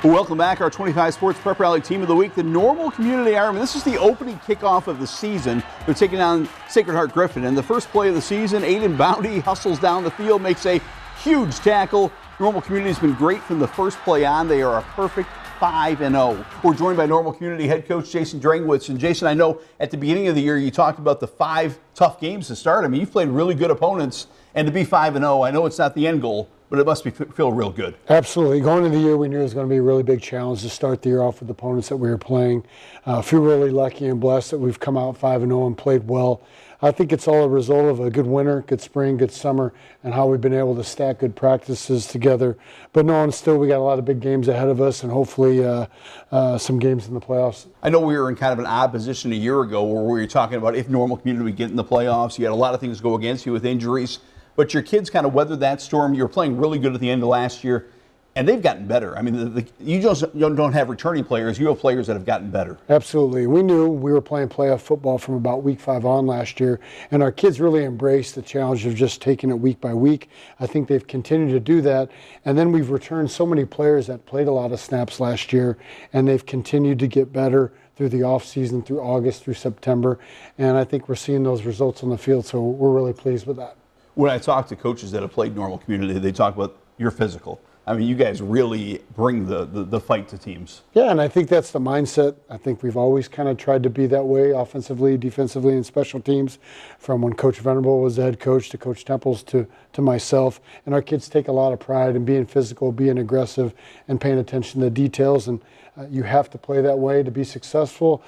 Welcome back, our 25 Sports Prep Rally Team of the Week, the Normal Community Ironman. This is the opening kickoff of the season. They're taking on Sacred Heart Griffin. And the first play of the season, Aiden Bounty hustles down the field, makes a huge tackle. Normal Community's been great from the first play on. They are a perfect 5-0. We're joined by Normal Community head coach Jason Drangwitz. And Jason, I know at the beginning of the year you talked about the 5 tough games to start. I mean, you've played really good opponents, and to be 5-0, I know it's not the end goal, but it must feel real good. Absolutely. Going into the year, we knew it was going to be a really big challenge to start the year off with the opponents that we were playing. Feel really lucky and blessed that we've come out 5-0 and played well. I think it's all a result of a good winter, good spring, good summer, and how we've been able to stack good practices together. But knowing still we got a lot of big games ahead of us, and hopefully some games in the playoffs. I know we were in kind of an odd position a year ago where we were talking about if Normal Community would get in the playoffs. You had a lot of things go against you with injuries. But your kids kind of weathered that storm. You were playing really good at the end of last year, and they've gotten better. I mean, you just don't have returning players. You have players that have gotten better. Absolutely. We knew we were playing playoff football from about week 5 on last year, and our kids really embraced the challenge of just taking it week by week. I think they've continued to do that, and then we've returned so many players that played a lot of snaps last year, and they've continued to get better through the off season, through August, through September, and I think we're seeing those results on the field, so we're really pleased with that. When I talk to coaches that have played Normal Community, they talk about you're physical. I mean, you guys really bring the fight to teams. Yeah, and I think that's the mindset. I think we've always kind of tried to be that way, offensively, defensively, and special teams, from when Coach Venerable was the head coach to Coach Temples to myself. And our kids take a lot of pride in being physical, being aggressive, and paying attention to details. And you have to play that way to be successful,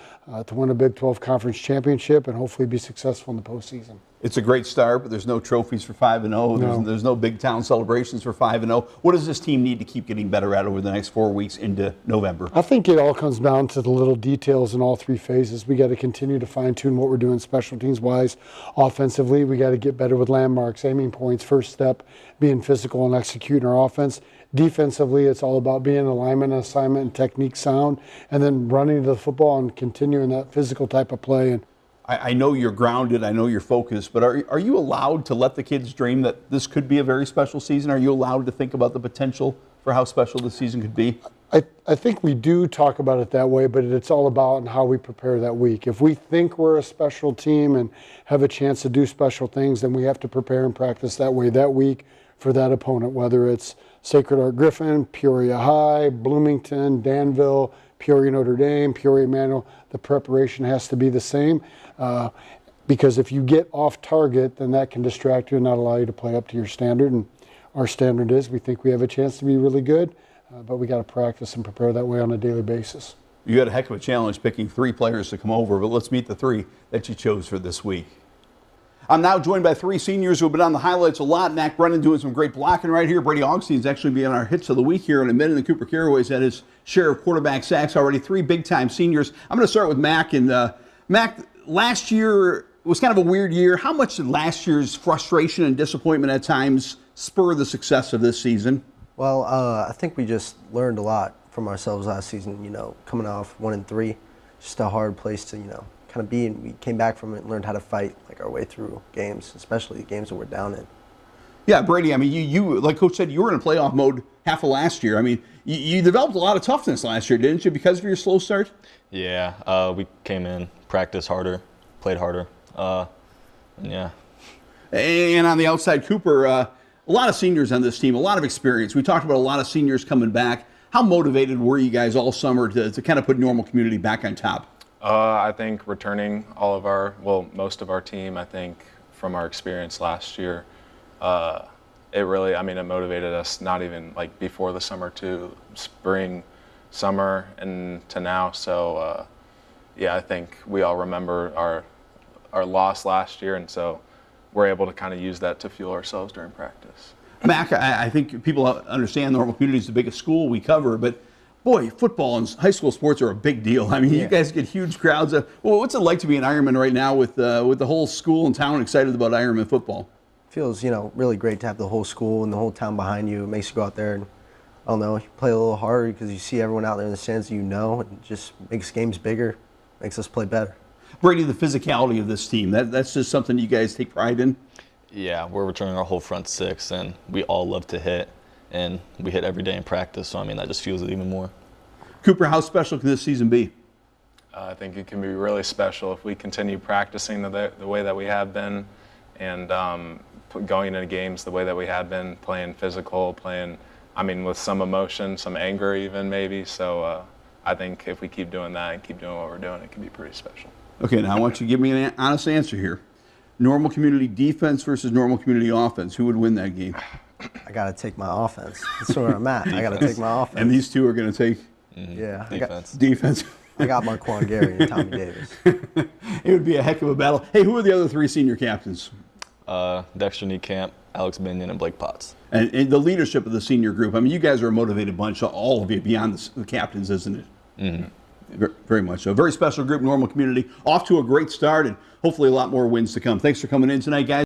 to win a Big 12 Conference championship, and hopefully be successful in the postseason. It's a great start, but there's no trophies for 5-0. No. There's no big town celebrations for 5-0. What does this team need to keep getting better at over the next 4 weeks into November? I think it all comes down to the little details in all 3 phases. We got to continue to fine-tune what we're doing special teams-wise. Offensively, we got to get better with landmarks, aiming points, first step, being physical and executing our offense. Defensively, it's all about being alignment, assignment, and technique sound, and then running to the football and continuing that physical type of play. And I know you're grounded, I know you're focused, but are you allowed to let the kids dream that this could be a very special season? Are you allowed to think about the potential for how special this season could be? I think we do talk about it that way, but it's all about how we prepare that week. If we think we're a special team and have a chance to do special things, then we have to prepare and practice that way that week for that opponent, whether it's Sacred Heart Griffin, Peoria High, Bloomington, Danville, Peoria Notre Dame, Peoria Emmanuel. The preparation has to be the same. Because if you get off target, then that can distract you and not allow you to play up to your standard. And our standard is we think we have a chance to be really good, but we got to practice and prepare that way on a daily basis. You had a heck of a challenge picking 3 players to come over, but let's meet the 3 that you chose for this week. I'm now joined by 3 seniors who have been on the highlights a lot. Mac Brennan doing some great blocking right here. Brady Augustine actually being our hits of the week here in a minute. And Cooper Carraway's had his share of quarterback sacks already. 3 big-time seniors. I'm going to start with Mac. And Mac, last year was kind of a weird year. How much did last year's frustration and disappointment at times spur the success of this season? Well, I think we just learned a lot from ourselves last season, coming off 1-3. Just a hard place to, kind of be, and we came back from it and learned how to fight our way through games, especially the games that we're down in. Yeah, Brady, I mean, you like Coach said, you were in playoff mode half of last year. I mean, you developed a lot of toughness last year, didn't you, because of your slow start? Yeah, we came in, practiced harder, played harder, yeah. And on the outside, Cooper, a lot of seniors on this team, a lot of experience. We talked about a lot of seniors coming back. How motivated were you guys all summer to kind of put Normal Community back on top? I think returning most of our team, I think from our experience last year, it motivated us not even before the summer to spring, summer, and to now. So, I think we all remember our loss last year, and so we're able to kind of use that to fuel ourselves during practice. Mac, I think people understand Normal Community is the biggest school we cover, but boy, football and high school sports are a big deal. I mean, You guys get huge crowds. Well, what's it like to be an Ironman right now with the whole school and town excited about Ironman football? Feels, really great to have the whole school and the whole town behind you. It makes you go out there and, I don't know, you play a little harder because you see everyone out there in the stands and it just makes games bigger, makes us play better. Brady, the physicality of this team, that's just something you guys take pride in? Yeah, we're returning our whole front 6, and we all love to hit, and we hit every day in practice, so that just fuels it even more. Cooper, how special can this season be? I think it can be really special if we continue practicing the way that we have been, and going into games the way that we have been, playing physical, with some emotion, some anger even maybe. So I think if we keep doing that and keep doing what we're doing, it can be pretty special. Okay, now I want you to give me an honest answer here. Normal community defense versus normal community offense. Who would win that game? I got to take my offense. That's where I'm at. I got to take my offense. And these two are going to take Yeah. defense. I got Marquand Gary and Tommy Davis. It would be a heck of a battle. Hey, who are the other three senior captains? Dexter Niekamp, Alex Binion, and Blake Potts. And the leadership of the senior group. I mean, you guys are a motivated bunch, all of you, beyond the captains, isn't it? Mm-hmm. Very much so. Very special group, normal community. Off to a great start, and hopefully a lot more wins to come. Thanks for coming in tonight, guys.